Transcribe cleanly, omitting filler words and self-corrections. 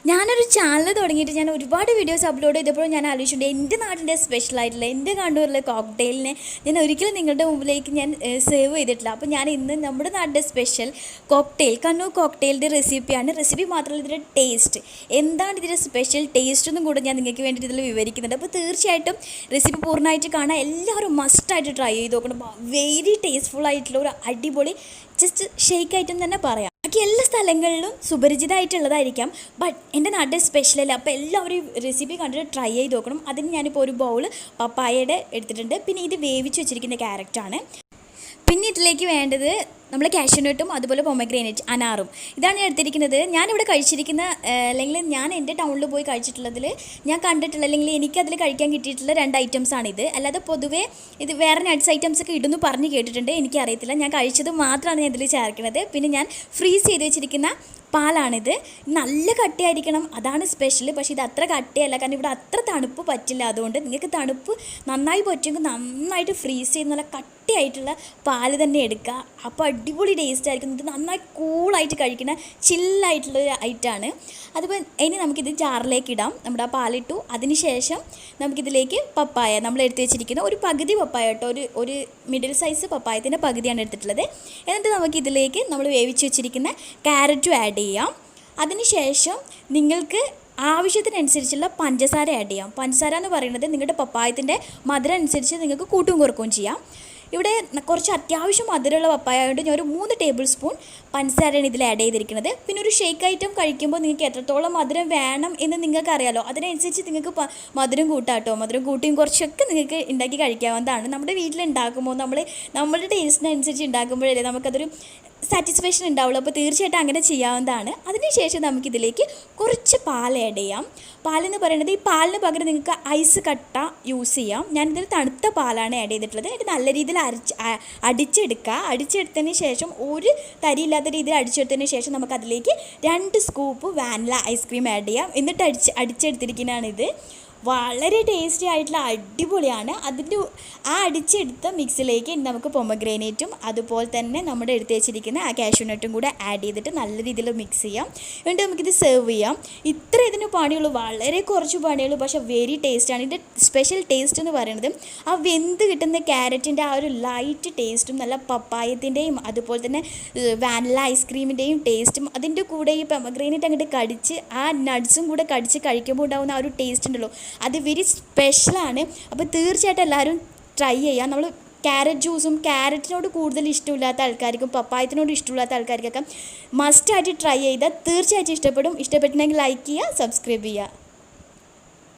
ഞാനൊരു ചാനൽ തുടങ്ങിയിട്ട് ഞാൻ ഒരുപാട് വീഡിയോസ് അപ്ലോഡ് ചെയ്തപ്പോൾ ഞാൻ ആലോചിച്ചിട്ടുണ്ട് എൻ്റെ നാടിൻ്റെ സ്പെഷ്യലായിട്ടുള്ള എൻ്റെ കണ്ണൂരിലെ കോക്ടെയിലിനെ ഞാൻ ഒരിക്കലും നിങ്ങളുടെ മുമ്പിലേക്ക് ഞാൻ സേവ് ചെയ്തിട്ടില്ല. അപ്പോൾ ഞാൻ ഇന്ന് നമ്മുടെ നാടിൻ്റെ സ്പെഷ്യൽ കോക്ടെയിൽ കണ്ണൂർ കോക്ടെയിലിൻ്റെ റെസിപ്പിയാണ്. റെസിപ്പി മാത്രമല്ല ഇതിൻ്റെ ടേസ്റ്റ് എന്താണ്, ഇതിൻ്റെ സ്പെഷ്യൽ ടേസ്റ്റ് ഒന്നും കൂടെ ഞാൻ നിങ്ങൾക്ക് വേണ്ടി ഇതിൽ വിവരിക്കുന്നുണ്ട്. അപ്പോൾ തീർച്ചയായിട്ടും റെസിപ്പി പൂർണ്ണമായിട്ട് കാണാൻ എല്ലാവരും മസ്റ്റായിട്ട് ട്രൈ ചെയ്ത് നോക്കണം. വെരി ടേസ്റ്റ്ഫുൾ ആയിട്ടുള്ള ഒരു അടിപൊളി ജസ്റ്റ് ഷേക്ക് ഐറ്റം തന്നെ പറയാം. ബാക്കി എല്ലാ സ്ഥലങ്ങളിലും സുപരിചിതമായിട്ടുള്ളതായിരിക്കാം, ബട്ട് എൻ്റെ നാട്ടിൽ സ്പെഷ്യലല്ല. അപ്പോൾ എല്ലാവരും റെസിപ്പി കണ്ടിട്ട് ട്രൈ ചെയ്ത് നോക്കണം. അതിന് ഞാനിപ്പോൾ ഒരു ബൗൾ പപ്പായയുടെ എടുത്തിട്ടുണ്ട്. പിന്നെ ഇത് വേവിച്ച് വെച്ചിരിക്കുന്ന ക്യാരറ്റാണ്. പിന്നെ ഇതിലേക്ക് വേണ്ടത് നമ്മൾ കാഷ്യൂനട്ടും അതുപോലെ പൊമഗ്രാനേറ്റ് അനാറും ഇതാണ് ഞാൻ എടുത്തിരിക്കുന്നത്. ഞാനിവിടെ കഴിച്ചിരിക്കുന്ന അല്ലെങ്കിൽ ഞാൻ എൻ്റെ ടൗണിൽ പോയി കഴിച്ചിട്ടുള്ളതിൽ ഞാൻ കണ്ടിട്ടുള്ള അല്ലെങ്കിൽ എനിക്കതിൽ കഴിക്കാൻ കിട്ടിയിട്ടുള്ള 2 ഐറ്റംസാണിത്. അല്ലാതെ പൊതുവേ ഇത് വേറെ നട്ട്സ് ഐറ്റംസ് ഒക്കെ ഇടുന്നു പറഞ്ഞ് കേട്ടിട്ടുണ്ട്, എനിക്കറിയത്തില്ല. ഞാൻ കഴിച്ചത് മാത്രമാണ് ഞാൻ ഇതിൽ ചേർക്കുന്നത്. പിന്നെ ഞാൻ ഫ്രീസ് ചെയ്ത് വെച്ചിരിക്കുന്ന പാലാണിത്. നല്ല കട്ടിയായിരിക്കണം, അതാണ് സ്പെഷ്യൽ. പക്ഷേ ഇത് അത്ര കട്ടിയല്ല, കാരണം ഇവിടെ അത്ര തണുപ്പ് പറ്റില്ല. അതുകൊണ്ട് നിങ്ങൾക്ക് തണുപ്പ് നന്നായി പറ്റുമെങ്കിൽ നന്നായിട്ട് ഫ്രീസ് ചെയ്ത് നല്ല കട്ടിയായിട്ടുള്ള പാല് തന്നെ എടുക്കുക. അപ്പോൾ അടിപൊളി ടേസ്റ്റ് ആയിരിക്കും. ഇത് നന്നായി കൂളായിട്ട് കഴിക്കുന്ന ചില്ലായിട്ടുള്ളൊരു ഐറ്റമാണ്. അതുപോലെ ഇനി നമുക്കിത് ജാറിലേക്ക് ഇടാം. നമ്മുടെ ആ പാലിട്ടു. അതിന് ശേഷം നമുക്കിതിലേക്ക് പപ്പായ നമ്മൾ എടുത്ത് വെച്ചിരിക്കുന്ന ഒരു പകുതി പപ്പായ കേട്ടോ, ഒരു മിഡിൽ സൈസ് പപ്പായത്തിൻ്റെ പകുതിയാണ് എടുത്തിട്ടുള്ളത്. എന്നിട്ട് നമുക്കിതിലേക്ക് നമ്മൾ വേവിച്ച് വെച്ചിരിക്കുന്ന ക്യാരറ്റും ആഡ് ചെയ്യാം. അതിനുശേഷം നിങ്ങൾക്ക് ആവശ്യത്തിനനുസരിച്ചുള്ള പഞ്ചസാര ആഡ് ചെയ്യാം. പഞ്ചസാര എന്ന് പറയുന്നത് നിങ്ങളുടെ പപ്പായത്തിൻ്റെ മധുരം അനുസരിച്ച് നിങ്ങൾക്ക് കൂട്ടും കുറക്കുകയും ചെയ്യാം. ഇവിടെ കുറച്ച് അത്യാവശ്യം മധുരമുള്ള പപ്പായ ആയതുകൊണ്ട് ഞാൻ ഒരു 3 ടേബിൾ സ്പൂൺ പഞ്ചസാരയാണ് ഇതിൽ ആഡ് ചെയ്തിരിക്കുന്നത്. പിന്നെ ഒരു ഷേക്ക് ഐറ്റം കഴിക്കുമ്പോൾ നിങ്ങൾക്ക് എത്രത്തോളം മധുരം വേണം എന്ന് നിങ്ങൾക്ക് അറിയാമല്ലോ. അതിനനുസരിച്ച് നിങ്ങൾക്ക് മധുരം കൂട്ടാട്ടോ. മധുരം കൂട്ടിയും കുറച്ചൊക്കെ നിങ്ങൾക്ക് ഉണ്ടാക്കി കഴിക്കാവുന്നതാണ്. നമ്മുടെ വീട്ടിലുണ്ടാക്കുമ്പോൾ നമ്മളുടെ ടേസ്റ്റിനനുസരിച്ച് ഉണ്ടാക്കുമ്പോഴല്ലേ നമുക്കതൊരു സാറ്റിസ്ഫാക്ഷൻ ഉണ്ടാവുള്ളൂ. അപ്പോൾ തീർച്ചയായിട്ടും അങ്ങനെ ചെയ്യാവുന്നതാണ്. അതിനുശേഷം നമുക്കിതിലേക്ക് കുറച്ച് പാൽ ആഡ് ചെയ്യാം. പാലെന്ന് പറയുന്നത് ഈ പാലിന് പകരം നിങ്ങൾക്ക് ഐസ് കട്ട യൂസ് ചെയ്യാം. ഞാനിതിൽ തണുത്ത പാലാണ് ആഡ് ചെയ്തിട്ടുള്ളത്. എന്നിട്ട് നല്ല രീതിയിൽ അടിച്ചെടുക്കുക. അടിച്ചെടുത്തതിന് ശേഷം ഒരു തരിയില്ലാത്ത രീതിയിൽ അടിച്ചെടുത്തതിന് ശേഷം നമുക്കതിലേക്ക് 2 സ്കൂപ്പ് വാനില ഐസ്ക്രീം ആഡ് ചെയ്യാം. എന്നിട്ട് അടിച്ചെടുത്തിരിക്കുന്നതാണിത്. വളരെ ടേസ്റ്റി ആയിട്ടുള്ള അടിപൊളിയാണ്. അതിൻ്റെ ആ അടിച്ചെടുത്ത മിക്സിലേക്ക് നമുക്ക് പൊമഗ്രാനേറ്റും അതുപോലെ തന്നെ നമ്മുടെ എടുത്ത് വെച്ചിരിക്കുന്ന ആ കാഷ്യൂനട്ടും കൂടെ ആഡ് ചെയ്തിട്ട് നല്ല രീതിയിൽ മിക്സ് ചെയ്യാം. എന്നിട്ട് നമുക്കിത് സെർവ് ചെയ്യാം. ഇത്ര ഇതിന് പണിയുള്ളൂ, വളരെ കുറച്ച് പണിയുള്ളൂ, പക്ഷേ വെരി ടേസ്റ്റാണ്. ഇതിൻ്റെ സ്പെഷ്യൽ ടേസ്റ്റ് എന്ന് പറയുന്നത് ആ വെന്ത് കിട്ടുന്ന ക്യാരറ്റിൻ്റെ ആ ഒരു ലൈറ്റ് ടേസ്റ്റും നല്ല പപ്പായത്തിൻ്റെയും അതുപോലെ തന്നെ വാനില ഐസ്ക്രീമിൻ്റെയും ടേസ്റ്റും അതിൻ്റെ കൂടെ ഈ പൊമഗ്രാനേറ്റ് അങ്ങോട്ട് കടിച്ച് ആ നട്ട്സും കൂടെ കടിച്ച് കഴിക്കുമ്പോൾ ഉണ്ടാകുന്ന ആ ഒരു ടേസ്റ്റ് ഉണ്ടല്ലോ, അത് വെരി സ്പെഷ്യലാണ്. അപ്പോൾ തീർച്ചയായിട്ടും എല്ലാവരും ട്രൈ ചെയ്യാം. നമ്മൾ ക്യാരറ്റ് ജ്യൂസും ക്യാരറ്റിനോട് കൂടുതൽ ഇഷ്ടമില്ലാത്ത ആൾക്കാർക്കും പപ്പായത്തിനോട് ഇഷ്ടമില്ലാത്ത ആൾക്കാർക്കൊക്കെ മസ്റ്റായിട്ട് ട്രൈ ചെയ്താൽ തീർച്ചയായിട്ടും ഇഷ്ടപ്പെടും. ഇഷ്ടപ്പെട്ടിട്ടുണ്ടെങ്കിൽ ലൈക്ക് ചെയ്യുക, സബ്സ്ക്രൈബ് ചെയ്യുക.